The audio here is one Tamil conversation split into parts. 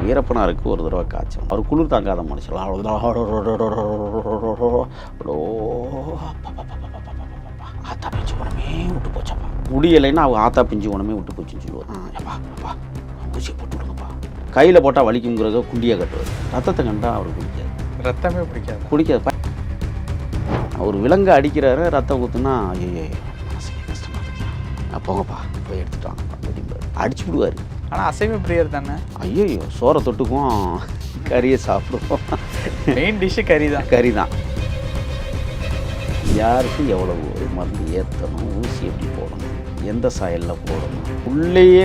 வீரப்பனாருக்கு ஒரு தடவை காய்ச்சல். அவர் குளிர் தாங்காத மனுஷன். ஆத்தா பிஞ்சு உடனே விட்டு போச்சப்பா. முடியலைன்னா அவங்க ஆத்தா பிஞ்சு உடனே விட்டு போச்சுன்னு சொல்லுவார். ஊசியை போட்டு விடுங்கப்பா. கையில் போட்டால் வலிக்குங்கிறத குண்டியாக கட்டுவார். ரத்தத்தை கண்டா அவருக்கு பிடிக்காது. ரத்தமே பிடிக்காது. அவர் விலங்கு அடிக்கிறாரு, ரத்தம் ஊற்றுனா ஐயோ கஷ்டமாக இருக்கு, போங்கப்பா போய் எடுத்துட்டு வாங்கப்பா அப்படிம்பாரு. அடிச்சு விடுவார். ஆனால் அசைவ பிரியர் தானே. ஐயோ சோறை தொட்டுக்கும் கறியை சாப்பிடுவோம். மெயின் டிஷ்ஷு கறி தான். யாருக்கு எவ்வளவு மருந்து ஏற்றணும், ஊசி எப்படி போடணும், எந்த சாயலில் போடணும், உள்ளேயே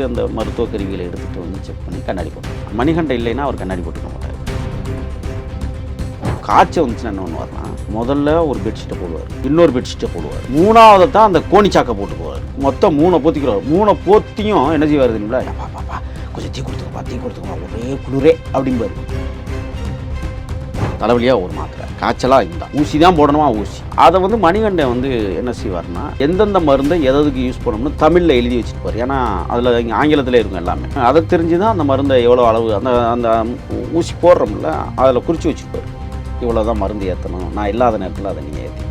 அந்த மருத்துவ கருவிகளை எடுத்துகிட்டு செக் பண்ணி கண்ணாடி போடணும். மணிகண்டம் இல்லைன்னா அவர் கண்ணாடி போட்டுக்க மாட்டார். காய்ச்சல் வந்துச்சுன்னா என்ன பண்ணுவார்னா, முதல்ல ஒரு பெட்ஷீட்டை போடுவார், இன்னொரு பெட்ஷீட்டை போடுவார், மூணாவது தான் அந்த கோணிச்சாக்கை போட்டு போவார். மொத்தம் 3 போத்திக்கிறார். 3 போத்தியும் என்ன செய்வார் தெரியுங்களா, பாப்பா கொஞ்சம் தீ கொடுத்துக்கோப்பா ஒரே குளிரே அப்படிம்பாரு. தலைவலியாக ஒரு மாத்திரை, காய்ச்சலாக இருந்தால் ஊசி தான் போடணுமா ஊசி. அதை மணிகண்டன் என்ன செய்வார்னா, எந்தெந்த மருந்தை எதுக்கு யூஸ் பண்ணணும்னு தமிழில் எழுதி வச்சுருப்பார். ஏன்னா அதில் இங்கே ஆங்கிலத்தில் இருக்கும் எல்லாமே. அதை தெரிஞ்சு தான் அந்த மருந்தை எவ்வளோ அளவு அந்த ஊசி போடுறோம்ல அதில் குறித்து வச்சுருப்பார். இவ்வளோ தான் மருந்து ஏற்றணும், நான் இல்லாத நேரத்தில் அதை நீங்கள் ஏற்றிங்க.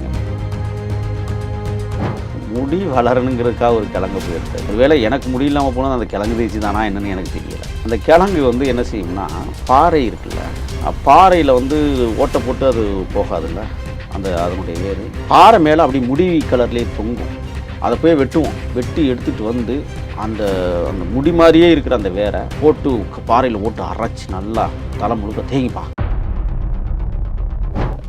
முடி வளரணுங்கிறதுக்காக ஒரு கிழங்கு போய் எடுத்தார். ஒருவேளை எனக்கு முடி இல்லாமல் போனால் அந்த கிழங்கு தேய்ச்சி தானா என்னன்னு எனக்கு தெரியலை. அந்த கிழங்கு என்ன செய்யும்னா, பாறை இருக்குல்ல, பாறையில் ஓட்டை போட்டு அது போகாதுல்ல, அதனுடைய வேறு பாறை மேலே அப்படி முடி கலர்லேயே தொங்கும். அதை போய் வெட்டி எடுத்துகிட்டு அந்த முடி மாதிரியே இருக்கிற அந்த வேரை போட்டு பாறையில் போட்டு அரைச்சி நல்லா தலை முழுக்க தேங்கிப்பா.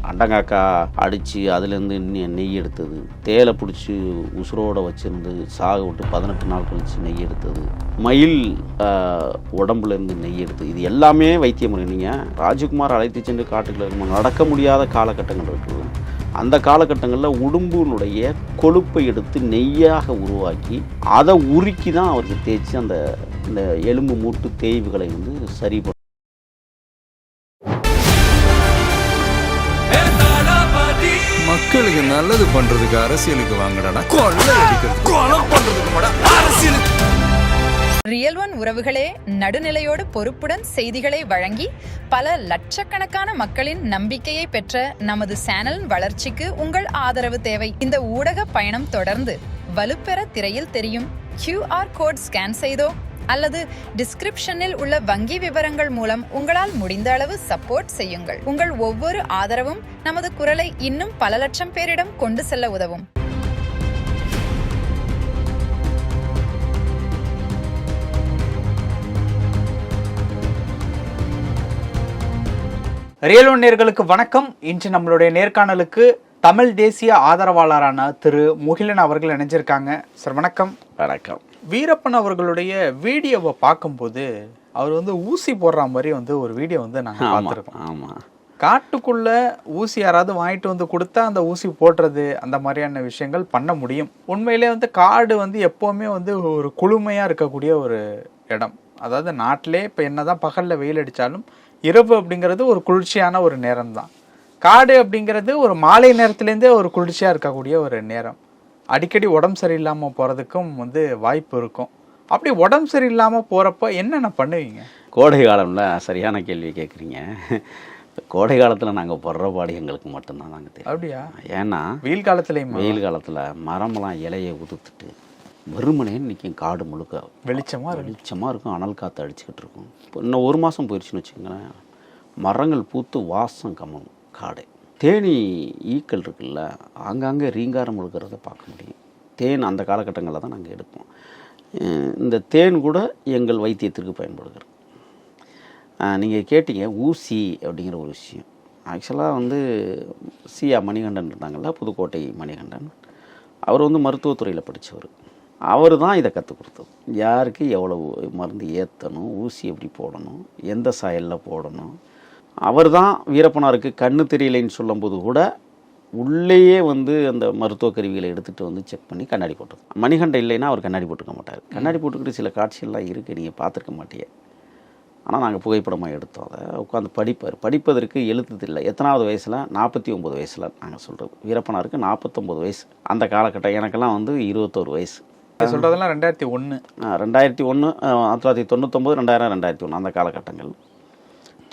அண்டங்காக்கா அடித்து அதுலேருந்து நெய் எடுத்தது, தேலை பிடிச்சி உசுரோடு வச்சுருந்து சாக விட்டு 18 நாள் கழித்து நெய் எடுத்தது, மயில் உடம்புலேருந்து நெய் எடுத்தது, இது எல்லாமே வைத்திய முறை. நீங்கள் ராஜகுமார் அழைத்து சென்று காட்டுக்குள்ள நடக்க முடியாத காலகட்டங்கள் இருக்குது. அந்த காலகட்டங்களில் உடம்புனுடைய கொழுப்பை எடுத்து நெய்யாக உருவாக்கி அதை உருக்கி தான் அவருக்கு தேய்ச்சி இந்த எலும்பு மூட்டு தேய்வுகளை சரி பண்ண. மக்களுக்கு நல்லது பண்றதுக்கு அரசியலுக்கு வாங்கடா, கொலை பண்றதுக்கு அரசியலுக்கு. ரியல் ஒன் உறவுகளே, நடுநிலையோடு பொறுப்புடன் செய்திகளை வழங்கி பல லட்சக்கணக்கான மக்களின் நம்பிக்கையை பெற்ற நமது சேனலின் வளர்ச்சிக்கு உங்கள் ஆதரவு தேவை. இந்த ஊடக பயணம் தொடர்ந்து வலுப்பெற திரையில் தெரியும் QR கோட் ஸ்கேன் செய்தோ அல்லது டிஸ்கிரிப்ஷனில் உள்ள வங்கி விவரங்கள் மூலம் உங்களால் முடிந்த அளவு சப்போர்ட் செய்யுங்கள். உங்கள் ஒவ்வொரு ஆதரவும் நமது குரலை இன்னும் பல லட்சம் பேரிடம் கொண்டு செல்ல உதவும். ரியல் ஒன் நேயர்களுக்கு வணக்கம். இன்று நம்மளுடைய நேர்காணலுக்கு தமிழ் தேசிய ஆதரவாளரான திரு முகிலன் அவர்கள் இணைஞ்சிருக்காங்க. சார் வணக்கம். வணக்கம். வீரப்பன் அவர்களுடைய வீடியோவை பார்க்கும்போது அவர் ஊசி போடுற மாதிரி ஒரு வீடியோ நாங்கள் பார்த்துருக்கோம். ஆமாம். காட்டுக்குள்ள ஊசி யாராவது வாங்கிட்டு கொடுத்தா அந்த ஊசி போடுறது அந்த மாதிரியான விஷயங்கள் பண்ண முடியும். உண்மையிலே காடு எப்போவுமே ஒரு குளுமையாக இருக்கக்கூடிய ஒரு இடம். அதாவது நாட்டிலே இப்போ என்னதான் பகலில் வெயில் அடித்தாலும் இரவு அப்படிங்கிறது ஒரு குளிர்ச்சியான ஒரு நேரம் தான். காடு அப்படிங்கிறது ஒரு மாலை நேரத்துலேருந்தே ஒரு குளிர்ச்சியாக இருக்கக்கூடிய ஒரு நேரம். அடிக்கடி உடம்பு சரியில்லாமல் போகிறதுக்கும் வாய்ப்பு இருக்கும். அப்படி உடம்பு சரியில்லாமல் போகிறப்ப என்னென்ன பண்ணுவீங்க? கோடை காலம்ல சரியான கேள்வி கேட்குறீங்க. கோடை காலத்தில் நாங்கள் போடுற பாடு எங்களுக்கு மட்டும்தான் நாங்கள் தெரியும். அப்படியா? ஏன்னா வெயில் காலத்தில் மரமெல்லாம் இலையை உதுத்துட்டு வெறுமனேன்னு நிற்கும். காடு முழுக்க வெளிச்சமாக இருக்கும். அனல் காற்று அடிச்சுக்கிட்டு இருக்கும். இப்போ இன்னும் 1 மாதம் போயிடுச்சுன்னு வச்சுக்கோங்களேன், மரங்கள் பூத்து வாசம் கம்மணும். காடு தேனி ஈக்கள் இருக்குல்ல, ஆங்காங்கே ரீங்காரம் முழுக்கிறத பார்க்க முடியும். தேன் அந்த காலகட்டங்களில் தான் நாங்கள் எடுப்போம். இந்த தேன் கூட எங்கள் வைத்தியத்திற்கு பயன்படுகிறது. நீங்கள் கேட்டீங்க ஊசி அப்படிங்கிற ஒரு விஷயம். ஆக்சுவலாக சியா மணிகண்டன் இருந்தாங்கல்ல, புதுக்கோட்டை மணிகண்டன், அவர் மருத்துவத்துறையில் படித்தவர். அவர் தான் இதை கற்றுக் கொடுத்தது. யாருக்கு எவ்வளவு மருந்து ஏற்றணும், ஊசி எப்படி போடணும், எந்த சாயலில் போடணும். அவர் தான் வீரப்பனாருக்கு கண்ணு தெரியலைன்னு சொல்லும்போது கூட உள்ளேயே அந்த மருத்துவ கருவிகளை எடுத்துகிட்டு செக் பண்ணி கண்ணாடி போட்டது. மணிகண்டன் இல்லைன்னா அவர் கண்ணாடி போட்டுக்க மாட்டார். கண்ணாடி போட்டுக்கிட்டு சில காட்சிகள்லாம் இருக்குது, நீங்கள் பார்த்துருக்க மாட்டீங்க. ஆனால் நாங்கள் புகைப்படமாக எடுத்தோம். அதை உட்காந்து படிப்பதற்கு எழுத்துதில்லை. எத்தனாவது வயசில்? 49 வயசில் நாங்கள் சொல்கிறது. வீரப்பனாருக்கு 49 வயசு. அந்த காலகட்டம் எனக்கெல்லாம் 21 வயசு. சொல்கிறதெல்லாம் 2001. 2001, 1999, 2000, 2001 அந்த காலகட்டங்கள்.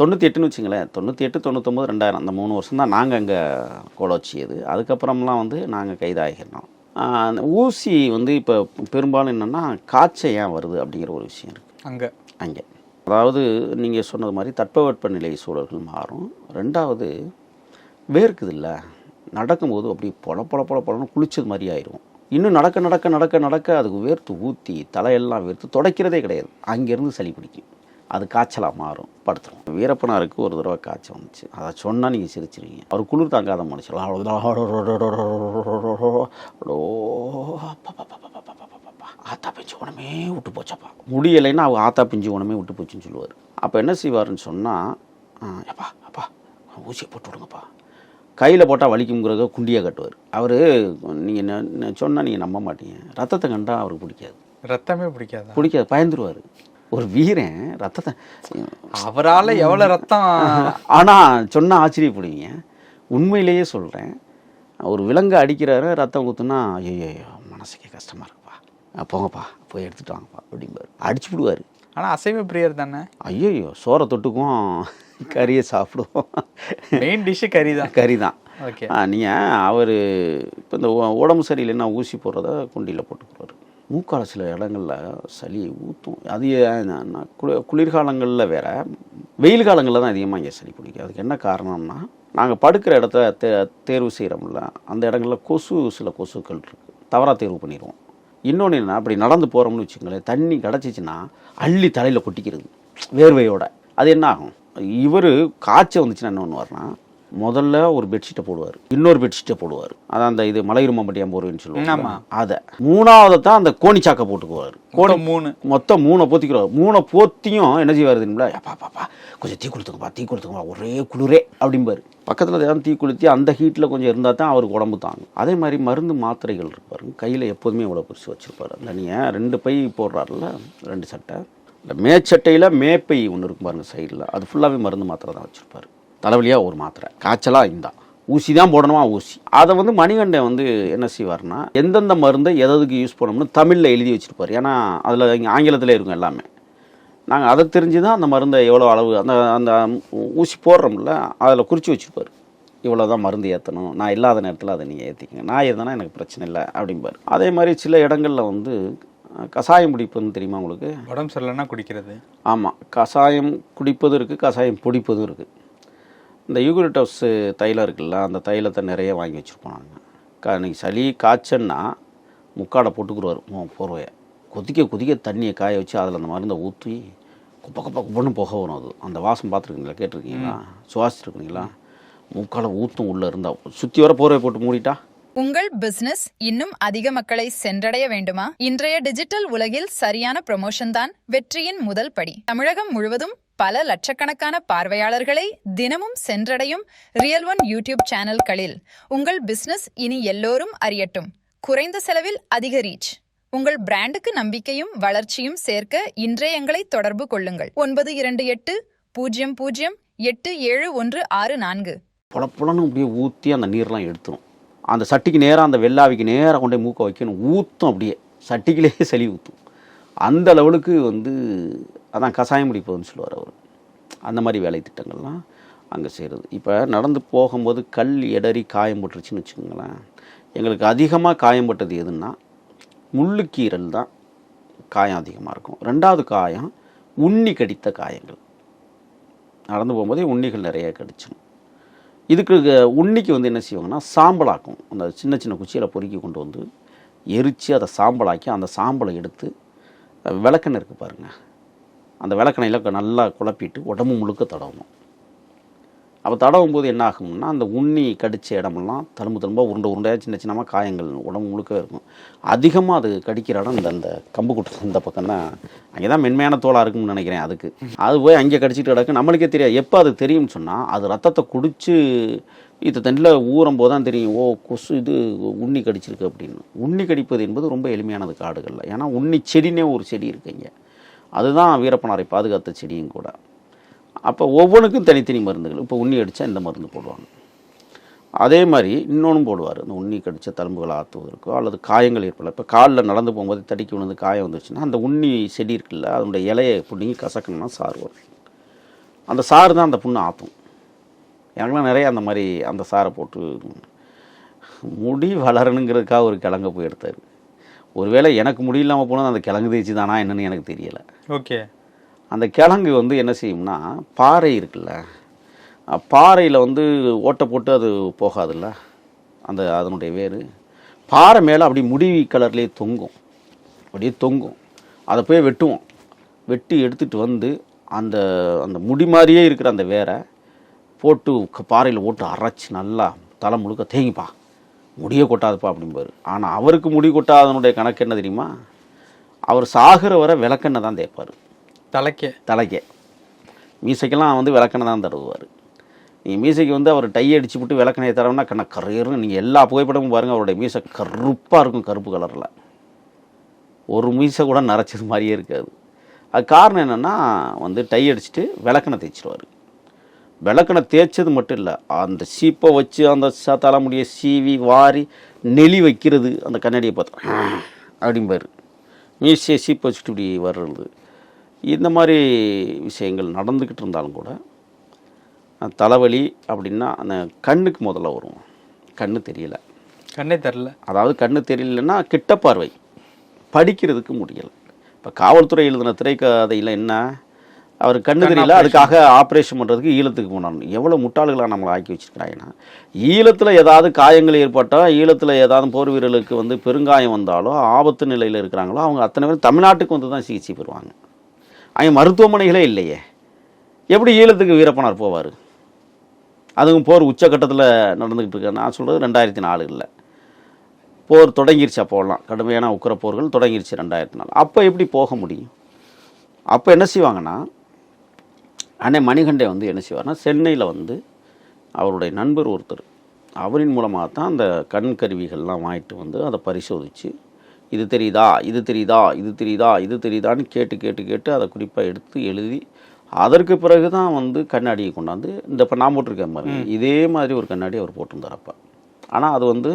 98ன்னு வச்சுங்களேன், 98, 99, 2000 அந்த 3 வருஷம் தான் நாங்கள் அங்கே கோலோச்சியது. அதுக்கப்புறம்லாம் வந்து நாங்கள் கைதாகிடணும். அந்த ஊசி வந்து இப்போ பெரும்பாலும் என்னென்னா காய்ச்சல் ஏன் வருது அப்படிங்கிற ஒரு விஷயம் இருக்குது அங்கே. அதாவது நீங்கள் சொன்னது மாதிரி தட்பவெப்பநிலை சூழல்கள் மாறும். 2வது வேர்க்குது இல்லை, நடக்கும்போது அப்படி பொலன்னு குளிச்சது மாதிரி ஆயிரும். இன்னும் நடக்க நடக்க நடக்க நடக்க அதுக்கு வேர்த்து ஊற்றி தலையெல்லாம் வேர்த்து துடைக்கிறதே கிடையாது, அங்கேருந்து சளி பிடிக்கும், அது காய்ச்சலாக மாறும், படுத்துரும். வீரப்பனாருக்கு ஒரு தடவை காய்ச்சல் வந்துச்சு. அதை சொன்னால் நீங்கள் சிரிச்சிருவீங்க. அவர் குளிர் தாங்காத மனுஷன், ஆத்தா பிஞ்சு உடனே விட்டு போச்சப்பா, முடியலைன்னா அவங்க ஆத்தா பிஞ்சு உடனே விட்டு போச்சுன்னு சொல்லுவார். அப்போ என்ன செய்வாருன்னு சொன்னால், அப்பா அப்பா ஊசியை போட்டு விடுங்கப்பா, கையில் போட்டால் வலிக்குங்கிறத குண்டியாக கட்டுவார். அவர் நீங்கள் சொன்னால் நீங்கள் நம்ப மாட்டீங்க, ரத்தத்தை கண்டால் அவருக்கு பிடிக்காது. ரத்தமே பிடிக்காது, பயந்துருவார். ஒரு வீரன் ரத்தத்தை, அவரால் எவ்வளோ ரத்தம், ஆனால் சொன்னால் ஆச்சரியப்படுவீங்க. உண்மையிலேயே சொல்கிறேன், ஒரு விலங்கு அடிக்கிறாரு, ரத்தம் ஊற்றுனா ஐயோ மனசுக்கே கஷ்டமாக இருக்குப்பா, போங்கப்பா போய் எடுத்துகிட்டு வாங்கப்பா அப்படிம்பார், அடிச்சு விடுவார். ஆனால் அசைவ பிரியர் தானே. ஐயோ சோறை தொட்டுக்கும் கறியை சாப்பிடுவோம், மெயின் டிஷ்ஷு கறி தான். ஓகே, நீங்கள் அவர் இப்போ இந்த உடம்பு சரியில்லைன்னா ஊசி போடுறத குண்டியில் போட்டுக்குவார். மூக்கால சில இடங்களில் சளி ஊற்றும். அது குளிர்காலங்களில் வேறு, வெயில் காலங்களில் தான் அதிகமாக இங்கே சளி பிடிக்கும். அதுக்கு என்ன காரணம்னா, நாங்கள் படுக்கிற இடத்த தேர்வு செய்கிறோம்ல, அந்த இடங்களில் சில கொசுக்கள் இருக்குது, தவறாக தேர்வு பண்ணிடுவோம். இன்னொன்று என்ன, அப்படி நடந்து போகிறோம்னு வச்சுக்கோங்களேன், தண்ணி கிடச்சிச்சின்னா அள்ளி தலையில் கொட்டிக்கிறது வேர்வையோட. அது என்ன ஆகும், இவர் காய்ச்சல் வந்துச்சுன்னா என்ன பண்ணுவார்னா, முதல்ல ஒரு பெட்ஷீட்டை போடுவார், இன்னொரு பெட்ஷீட்டை போடுவார், அதான் அந்த இது மலையுருமா பட்டியாம் போடுவேன்னு சொல்லுவாங்க. அதை 3வது தான் அந்த கோணிச்சாக்கை போட்டுக்குவார். மொத்தம் 3 போத்திக்கிறார். 3 போத்தியும் என்ன செய்வார் தெரியுங்களா, பாப்பா கொஞ்சம் தீ கொடுத்துங்கப்பா ஒரே குளிரே அப்படிம்பாரு. பக்கத்தில் ஏதாவது தீ கொளுத்தி அந்த ஹீட்டில் கொஞ்சம் இருந்தால் தான் அவருக்கு உடம்பு தாங்கும். அதே மாதிரி மருந்து மாத்திரைகள் இருப்பார், கையில் எப்போதுமே இவ்வளோ பெருசு வச்சுருப்பார். அந்த நீங்கள் 2 பை போடுறாருல, 2 சட்டை, இந்த மேச்சட்டையில் மேப்பை ஒன்று இருக்கும் பாருங்கள் சைடில், அது ஃபுல்லாகவே மருந்து மாத்திரை தான் வச்சுருப்பார். தலைவலியாக ஒரு மாத்திரை, காய்ச்சலாக இந்த ஊசி தான் போடணுமா ஊசி. அதை வந்து மணிகண்டன் வந்து என்ன செய்வார்னா, எந்தெந்த மருந்தை எதுக்கு யூஸ் பண்ணணும்னு தமிழில் எழுதி வச்சுருப்பார். ஏன்னா அதில் இங்கே ஆங்கிலத்தில் இருக்கும் எல்லாமே. நாங்கள் அதை தெரிஞ்சு தான் அந்த மருந்தை எவ்வளோ அளவு, அந்த ஊசி போடுறோம்ல அதில் குறித்து வச்சுருப்பார், இவ்வளோ தான் மருந்து ஏற்றணும், நான் இல்லாத நேரத்தில் அதை நீங்கள் ஏற்றிக்கங்க, நான் இருந்தேன்னா எனக்கு பிரச்சனை இல்லை அப்படிம்பார். அதே மாதிரி சில இடங்களில் வந்து கஷாயம் குடிப்பதுன்னு தெரியுமா உங்களுக்கு? உடம்பு சரியில்லைன்னா குடிக்கிறது. ஆமாம், கஷாயம் குடிப்பதும் இருக்குது, கஷாயம் பிடிப்பதும் இருக்குது. இந்த யூகலிப்டஸ் தைலம் இருக்குல்ல, அந்த தைலத்தை நிறைய வாங்கி வச்சுருப்போம் நாங்கள். இன்றைக்கி சளி காய்ச்சல்னா முக்காடை போட்டுக்குருவார் போர்வையை, கொதிக்க தண்ணியை காய வச்சு அதில் அந்த மருந்தை ஊற்றி குப்பன்னு புகை வரும். அது அந்த வாசம் பார்த்துருக்கீங்களா, கேட்டிருக்கீங்களா, சுவாசிச்சிருக்கீங்களா? முக்காடை ஊற்றும் உள்ளே இருந்தால் சுற்றி வர போர்வை போட்டு மூடிட்டா. உங்கள் பிசினஸ் இன்னும் அதிக மக்களை சென்றடைய வேண்டுமா? இன்றைய டிஜிட்டல் உலகில் சரியான ப்ரமோஷன் தான் வெற்றியின் முதல் படி. தமிழகம் முழுவதும் பல லட்சக்கணக்கான பார்வையாளர்களை தினமும் சென்றடையும் ரியல் ஒன் யூடியூப் சேனல்களில் உங்கள் பிசினஸ் இனி எல்லோரும் அறியட்டும். குறைந்த செலவில் அதிக ரீச். உங்கள் பிராண்டுக்கு நம்பிக்கையும் வளர்ச்சியும் சேர்க்க இன்றே எங்களை தொடர்பு கொள்ளுங்கள். 9280087164. புலப்புலன்னு அப்படியே ஊற்றி அந்த நீர்லாம் எடுத்துரும். அந்த சட்டிக்கு நேராக, அந்த வெள்ளாவிக்கு நேராக கொண்டே மூக்க வைக்கணும், ஊற்றும், அப்படியே சட்டிக்கிலேயே சளி ஊற்றும். அந்த லெவலுக்கு வந்து அதான் கஷாயம் பிடிப்பதுன்னு சொல்லுவார் அவர். அந்த மாதிரி வேலை திட்டங்கள்லாம் அங்கே செய்கிறது. இப்போ நடந்து போகும்போது கல் எடறி காயம் பட்டுருச்சுன்னு வச்சுக்கோங்களேன், எங்களுக்கு அதிகமாக காயம்பட்டது எதுன்னா முள்ளுக்கீரல் தான் காயம் அதிகமாக இருக்கும். 2வது காயம் உண்ணி கடித்த காயங்கள். நடந்து போகும்போதே உண்ணிகள் நிறைய கடிச்சிடும். இதுக்கு உண்ணிக்கு வந்து என்ன செய்வாங்கன்னா சாம்பலாக்கும். அந்த சின்ன சின்ன குச்சியில் பொறுக்கி கொண்டு வந்து எரித்து அதை சாம்பலாக்கி அந்த சாம்பலை எடுத்து விளக்கெண்ணெய் இருக்குது பாருங்கள், அந்த விளக்கெண்ணெயில் நல்லா குழப்பிட்டு உடம்பு முழுக்க தடவணும். அப்போ தடவும் போது என்ன ஆகும்னா, அந்த உண்ணி கடித்த இடமெல்லாம் தழும்பாக உருண்டையாக சின்ன சின்னமாக காயங்கள் உடம்பு முழுக்க இருக்கும். அதிகமாக அது கடிக்கிற இடம் அந்த கம்பு கூட்டு இந்த பக்கம் தான், அங்கே தான் மென்மையான தோலாக இருக்கும்னு நினைக்கிறேன். அது போய் அங்கே கடிச்சிட்டு கிடக்கு, நம்மளுக்கே தெரியாது. எப்போ அது தெரியும்னு சொன்னால், அது ரத்தத்தை குடித்து இது தண்ணியில் ஊறும் போது தான் தெரியும், ஓ கொசு இது உண்ணி கடிச்சிருக்கு அப்படின்னு. உண்ணி கடிப்பது என்பது ரொம்ப எளிமையானது காடுகளில். ஏன்னா உண்ணி செடினே ஒரு செடி இருக்குங்க, அதுதான் வீரப்பனாரை பாதுகாத்த செடியும் கூட. அப்போ ஒவ்வொன்றுக்கும் தனித்தனி மருந்துகள். இப்போ உண்ணி அடித்தா இந்த மருந்து போடுவாங்க, அதே மாதிரி இன்னொன்றும் போடுவார். அந்த உண்ணி கடித்த தழும்புகளை ஆற்றுவதற்கோ அல்லது காயங்கள் ஏற்படல. இப்போ காலில் நடந்து போகும்போது தடிக்கி விழுந்து காயம் வந்துச்சுன்னா அந்த உண்ணி செடி இருக்குல்ல, அதனுடைய இலையை பிடிங்கி கசக்கணும்னா சாறு வரும். அந்த சாறு தான் அந்த புண்ணை ஆற்றும். எனக்குலாம் நிறைய அந்த மாதிரி அந்த சாரை போட்டு முடி வளரணுங்கிறதுக்காக ஒரு கிழங்க போய் எடுத்தார். ஒருவேளை எனக்கு முடி இல்லாமல் போனது அந்த கிழங்கு தேய்ச்சி தானா என்னன்னு எனக்கு தெரியலை. ஓகே. அந்த கிழங்கு வந்து என்ன செய்யும்னா, பாறை இருக்குல்ல, பாறையில் வந்து ஓட்டை போட்டு அது போகாதுல்ல, அந்த அதனுடைய வேர் பாறை மேலே அப்படி முடி கலர்லேயே தொங்கும், அப்படியே தொங்கும். அதை போய் வெட்டுவோம். வெட்டி எடுத்துகிட்டு வந்து அந்த அந்த முடி மாதிரியே இருக்கிற அந்த வேரை போட்டு பாறையில் போட்டு அரைச்சி நல்லா தலை முழுக்க தேங்கிப்பா, முடியை கொட்டாதுப்பா அப்படிம்பாரு. ஆனால் அவருக்கு முடி கொட்டாதனுடைய கணக்கு என்ன தெரியுமா? அவர் சாகிற வரை விளக்கெண்ணெய் தான் தேய்ப்பார் தலைக்கே. மீசைக்கெல்லாம் வந்து விளக்கெண்ணெய் தான் தருவார். நீங்கள் மீசைக்கு வந்து அவர் டை அடிச்சு விட்டு விளக்கெண்ணெய் தரவுன்னா கண்ணை கரையரும். நீங்கள் எல்லா புகைப்படமும் பாருங்கள், அவருடைய மீசை கருப்பாக இருக்கும், கருப்பு கலரில். ஒரு மீசை கூட நரைச்சது மாதிரியே இருக்காது. அது காரணம் என்னென்னா வந்து டை அடிச்சுட்டு விளக்கெண்ணெய் தேய்ச்சிடுவார். விளக்கெண்ணெய் தேய்ச்சது மட்டும் இல்லை, அந்த சீப்பை வச்சு அந்த தலைமுடியை சீவி வாரி நெளி வைக்கிறது. அந்த கண்ணாடியை பார்த்தா அப்படிம்பார். மீசையை சீப்பை வச்சுட்டு இப்படி வர்றது. இந்த மாதிரி விஷயங்கள் நடந்துக்கிட்டு இருந்தாலும் கூட தலைவலி அப்படின்னா அந்த கண்ணுக்கு முதல்ல வரும். கண்ணு தெரியல, கண்ணே தெரில. அதாவது கண்ணு தெரியலன்னா கிட்ட பார்வை, படிக்கிறதுக்கு முடியலை. இப்போ காவல்துறை எழுதின திரைக்கதையில் என்ன, அவர் கண்ணு தெரியல, அதுக்காக ஆப்ரேஷன் பண்ணுறதுக்கு ஈழத்துக்கு போனாங்க. எவ்வளோ முட்டாள்களாக நம்மளை ஆக்கி வச்சுருக்கிறாங்கன்னா, ஈழத்தில் ஏதாவது காயங்கள் ஏற்பட்டால், ஈழத்தில் ஏதாவது போர் வீரர்களுக்கு வந்து பெருங்காயம் வந்தாலோ ஆபத்து நிலையில் இருக்கிறாங்களோ அவங்க அத்தனை பேர் தமிழ்நாட்டுக்கு வந்து தான் சிகிச்சை பெறுவாங்க. அங்கே மருத்துவமனைகளே இல்லையே, எப்படி ஈழத்துக்கு வீரப்பனார் போவார்? அதுவும் போர் உச்சக்கட்டத்தில் நடந்துக்கிட்டு இருக்க. நான் சொல்கிறது 2004 போர் தொடங்கிருச்சு. அப்போலாம் கடுமையான உக்கிர போர்கள் தொடங்கிருச்சு 2004. அப்போ எப்படி போக முடியும்? அப்போ என்ன செய்வாங்கன்னா, அண்ணே மணிகண்டே வந்து என்ன செய்வார்னா, சென்னையில் வந்து அவருடைய நண்பர் ஒருத்தர், அவரின் மூலமாக தான் அந்த கண் கருவிகள்லாம் வாங்கிட்டு வந்து அதை பரிசோதித்து, இது தெரியுதா, இது தெரியுதா, இது தெரியுதா, இது தெரியுதான்னு கேட்டு கேட்டு கேட்டு அதை குறிப்பாக எடுத்து எழுதி, அதற்கு பிறகு தான் வந்து கண்ணாடியை கொண்டாந்து இந்த இப்போ நான் போட்டிருக்கேன் பாருங்க, இதே மாதிரி ஒரு கண்ணாடி அவர் போட்டிருந்தார் அப்போ. ஆனால் அது வந்து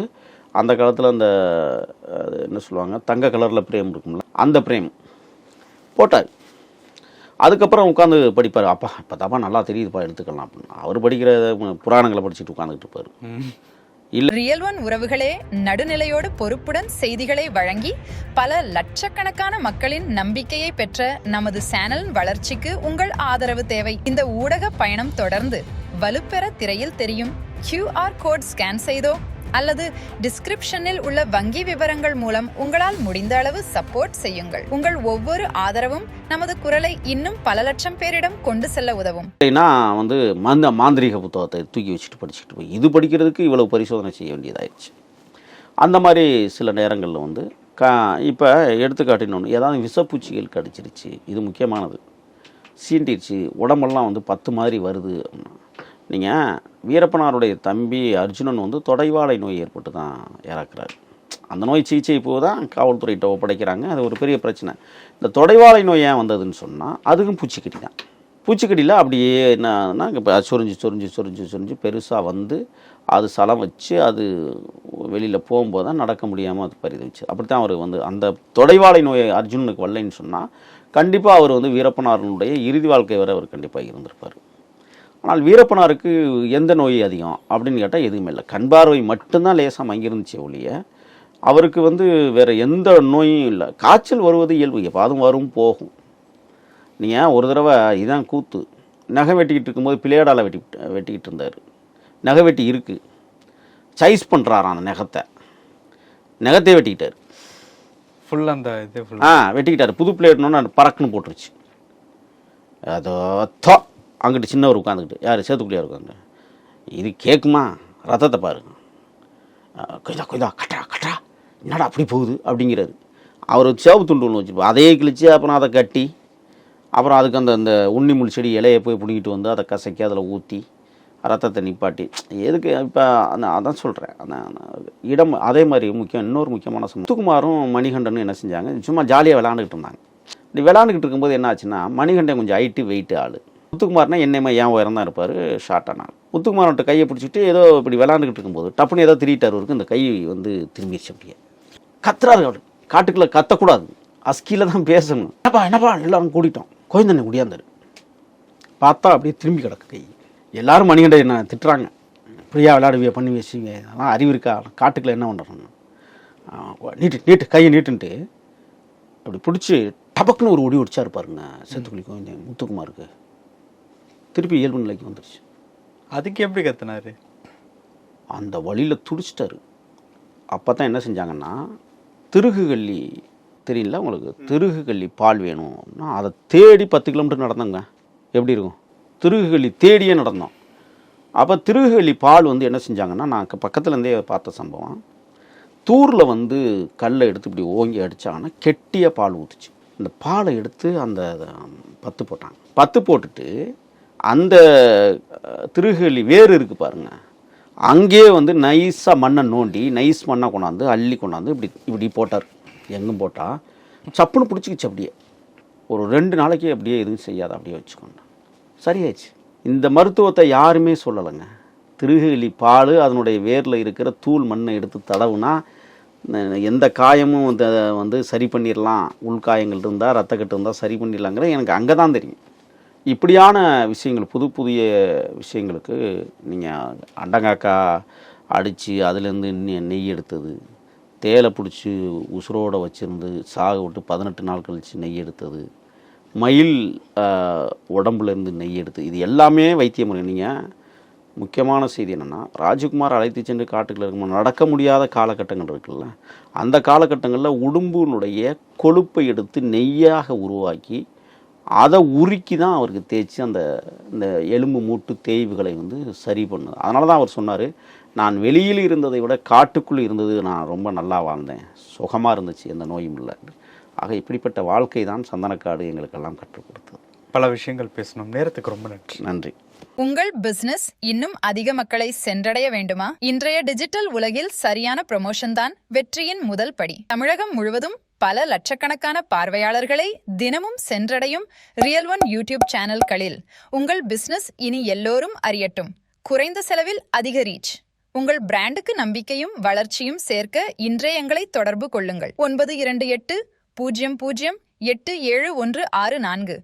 அந்த காலத்தில் அந்த என்ன சொல்லுவாங்க, தங்க கலரில் பிரேம் இருக்கும்ல, அந்த பிரேம் போட்டார். அதுக்கப்புறம் உட்காந்து படிப்பார். அப்பா இப்போ தாப்பா நல்லா தெரியுதுப்பா, எடுத்துக்கலாம் அப்படின்னு. அவர் படிக்கிற புராணங்களை படிச்சுட்டு உட்காந்துக்கிட்டு இருப்பார். ரியல் ஒன் உறவுகளே, நடுநிலையோடு பொறுப்புடன் செய்திகளை வழங்கி பல லட்சக்கணக்கான மக்களின் நம்பிக்கையை பெற்ற நமது சேனல் வளர்ச்சிக்கு உங்கள் ஆதரவு தேவை. இந்த ஊடக பயணம் தொடர்ந்து வலுப்பெற திரையில் தெரியும் QR கோட் ஸ்கேன் செய்தோ அல்லது டிஸ்கிரிப்ஷனில் உள்ள வங்கி விவரங்கள் மூலம் உங்களால் முடிந்த அளவு சப்போர்ட் செய்யுங்கள். உங்கள் ஒவ்வொரு ஆதரவும் நமது குரலை இன்னும் பல லட்சம் பேரிடம் கொண்டு செல்ல உதவும். நான் வந்து மாந்திரீக புத்தகத்தை தூக்கி வச்சுட்டு படிச்சுட்டு போய் இது படிக்கிறதுக்கு இவ்வளவு பரிசோதனை செய்ய வேண்டியதாயிடுச்சு. அந்த மாதிரி சில நேரங்களில் வந்து இப்போ எடுத்துக்காட்டினோன்னு ஏதாவது விஷப்பூச்சிகள் கடிச்சிருச்சு, இது முக்கியமானது, சீண்டிடுச்சு, உடம்பெல்லாம் வந்து 10 மாதிரி வருது அப்படின்னா, நீங்கள் வீரப்பனாருடைய தம்பி அர்ஜுனன் வந்து தொடைவாளை நோய் ஏற்பட்டு தான் இறக்குறாரு. அந்த நோய் சிகிச்சை இப்போ தான் காவல்துறையிட்ட ஒப்படைக்கிறாங்க. அது ஒரு பெரிய பிரச்சனை. இந்த தொடைவாளை நோய் ஏன் வந்ததுன்னு சொன்னால் அதுக்கும் பூச்சிக்கடி தான். பூச்சிக்கடியில் அப்படியே என்னன்னா இப்போ சொரிஞ்சு பெருசாக வந்து அது சலம் வச்சு அது வெளியில் போகும்போது தான் நடக்க முடியாமல் அது பரிதவிச்சு. அப்படி தான் அவர் வந்து அந்த தொடைவாளை நோய் அர்ஜுனனுக்கு வரலைன்னு சொன்னால் கண்டிப்பாக அவர் வந்து வீரப்பனாருடைய இறுதி வாழ்க்கை வரை அவர் கண்டிப்பாக இருந்திருப்பார். ஆனால் வீரப்பனாருக்கு எந்த நோய் அதிகம் அப்படின்னு கேட்டால் எதுவுமே இல்லை. கண் பார்வை மட்டும்தான் லேசாக மங்கிருந்துச்சு ஒழிய அவருக்கு வந்து வேறு எந்த நோயும் இல்லை. காய்ச்சல் வருவது இயல்பு, எப்பாதும் வரும் போகும். நீங்கள் ஒரு தடவை இதான் கூத்து, நகை வெட்டிக்கிட்டு இருக்கும்போது பிளேடால் வெட்டிக்கிட்டு இருந்தார். நகை வெட்டி இருக்குது, சைஸ் பண்ணுறாராம் அந்த நகத்தையே வெட்டிக்கிட்டார் ஃபுல். அந்த இது வெட்டிக்கிட்டார். புது பிளேட்னு பறக்குன்னு போட்டுருச்சு. அதோ அங்கிட்டு சின்னவர் உட்காந்துக்கிட்டு, யார் சேத்துக்குடியார் உட்காந்து, இது கேட்குமா, ரத்தத்தை பாருங்க, கொய்தா கட்டா என்னடா அப்படி போகுது அப்படிங்கிறாரு. அவர் சேவு துண்டு ஒன்று வச்சுருப்பார், அதையே கிழிச்சு அப்புறம் அதை கட்டி அப்புறம் அதுக்கு அந்த உண்ணிமுள் செடி இலையை போய் பிடிங்கிட்டு வந்து அதை கசக்கி அதில் ஊற்றி ரத்தத்தை நிப்பாட்டி எதுக்கு இப்போ அதான் சொல்கிறேன். அந்த இடம் அதே மாதிரி இன்னொரு முக்கியமான சம்பவம், முத்துக்குமாரும் மணிகண்டனும் என்ன செஞ்சாங்க, சும்மா ஜாலியாக விளாண்டுக்கிட்டு இருந்தாங்க. இப்படி விளாண்டுக்கிட்டு இருக்கும்போது என்ன ஆச்சுன்னா, மணிகண்டன் கொஞ்சம் ஹைட்டு வெயிட்டு ஆள், முத்துக்குமார்னா என்னைமா ஏன் உயரம் தான் இருப்பார், ஷார்ட்டான ஆள். முத்துக்குமார்கிட்ட கையை பிடிச்சிட்டு ஏதோ இப்படி விளாண்டுக்கிட்டு இருக்கும்போது டப்புன்னு ஏதோ திரிட்டார், அவருக்கு இந்த கை வந்து திரும்பிடுச்சு. அப்படியே கத்துறாரு அவர். காட்டுக்குள்ளே கத்தக்கூடாது, அஸ்கியில் தான் பேசணும். என்னப்பா எல்லாரும் கூட்டிட்டோம். கோயந்தண்ணை முடியாந்தாரு. பார்த்தா அப்படியே திரும்பி கிடக்கு கை. எல்லாரும் மணிகண்டை என்ன திட்டுறாங்க, இப்படியா விளையாடுவியா பண்ணி வச்சுங்க, அதெல்லாம் அறிவு இருக்கா, காட்டுக்குள்ளே என்ன பண்ணுறாங்க, நீட்டு கையை நீட்டுன்ட்டு அப்படி பிடிச்சி டபக்குன்னு ஒரு ஒடி ஒடிச்சா இருப்பாருங்க சேத்துக்குழி கோயந்தன் முத்துக்குமாருக்கு. திருப்பி இயல்பு நிலைக்கு வந்துடுச்சு. அதுக்கு எப்படி கத்துனாரு? அந்த வழியில் துடிச்சிட்டாரு. அப்போ தான் என்ன செஞ்சாங்கன்னா, திருகுகள்ளி தெரியல உங்களுக்கு, திருகுகள்ளி பால் வேணும்னா அதை தேடி 10 கிலோமீட்டர் நடந்தோங்க. எப்படி இருக்கும், திருகுகள்ளி தேடியே நடந்தோம். அப்போ திருகுகள்ளி பால் வந்து என்ன செஞ்சாங்கன்னா, நான் பக்கத்துலேருந்தே பார்த்த சம்பவம், தூரில் வந்து கல்லை எடுத்து இப்படி ஓங்கி அடித்தாங்கன்னா கெட்டியாக பால் ஊற்றுச்சு. அந்த பாலை எடுத்து அந்த 10 போட்டாங்க. 10 போட்டுட்டு அந்த திருகுகள்ளி வேறு இருக்குது பாருங்க, அங்கேயே வந்து நைஸாக மண்ணை நோண்டி நைஸ் மண்ணை கொண்டாந்து அள்ளி கொண்டாந்து இப்படி போட்டார். எங்கும் போட்டால் சப்புன்னு பிடிச்சிக்கிச்சு. அப்படியே ஒரு 2 நாளைக்கு அப்படியே எதுவும் செய்யாத அப்படியே வச்சுக்கோங்க, சரியாச்சு. இந்த மருத்துவத்தை யாருமே சொல்லலைங்க. திருகுகள்ளி பால் அதனுடைய வேரில் இருக்கிற தூள் மண்ணை எடுத்து தடவுனா எந்த காயமும் வந்து சரி பண்ணிடலாம், உள்காயங்கள் இருந்தால் ரத்தக்கட்டு இருந்தால் சரி பண்ணிடலாங்கிற எனக்கு அங்கே தான் தெரியும். இப்படியான விஷயங்கள், புதிய விஷயங்களுக்கு நீங்கள் அண்டங்காக்கா அடித்து அதுலேருந்து நெய் எடுத்தது, தேலை பிடிச்சி உசுரோடு வச்சுருந்து சாக விட்டு 18 நாள் கழித்து நெய் எடுத்தது, மயில் உடம்புலேருந்து நெய் எடுத்து, இது எல்லாமே வைத்திய முறை. நீங்கள் முக்கியமான செய்தி என்னென்னா, ராஜகுமார் அழைத்து சென்று காட்டுக்குள்ள இருக்கும் நடக்க முடியாத காலகட்டங்கள் இருக்குல்ல, அந்த காலகட்டங்களில் உடும்பினுடைய கொழுப்பை எடுத்து நெய்யாக உருவாக்கி அதை உருக்கி தான் அவருக்கு தேய்ச்சி இந்த எலும்பு மூட்டு தேய்வுகளை வந்து சரி பண்ணுது. அதனால தான் அவர் சொன்னார், நான் வெளியில் இருந்ததை விட காட்டுக்குள்ளே இருந்தது நான் ரொம்ப நல்லா வாழ்ந்தேன், சுகமாக இருந்துச்சு, எந்த நோயும் இல்லை. ஆக இப்படிப்பட்ட வாழ்க்கை தான் சந்தனக்காடு எங்களுக்கெல்லாம் கற்றுக் கொடுத்தது. பல விஷயங்கள் பேசணும். நேரத்துக்கு ரொம்ப நன்றி. நன்றி. உங்கள் பிசினஸ் இன்னும் அதிக மக்களை சென்றடைய வேண்டுமா? இன்றைய டிஜிட்டல் உலகில் சரியான ப்ரமோஷன் தான் வெற்றியின் முதல் படி. தமிழகம் முழுவதும் பல லட்சக்கணக்கான பார்வையாளர்களை தினமும் சென்றடையும் ரியல் ஒன் யூடியூப் சேனல்களில் உங்கள் பிசினஸ் இனி எல்லோரும் அறியட்டும். குறைந்த செலவில் அதிக ரீச். உங்கள் பிராண்டுக்கு நம்பிக்கையும் வளர்ச்சியும் சேர்க்க இன்றைய எங்களை தொடர்பு கொள்ளுங்கள். 928 00 8714.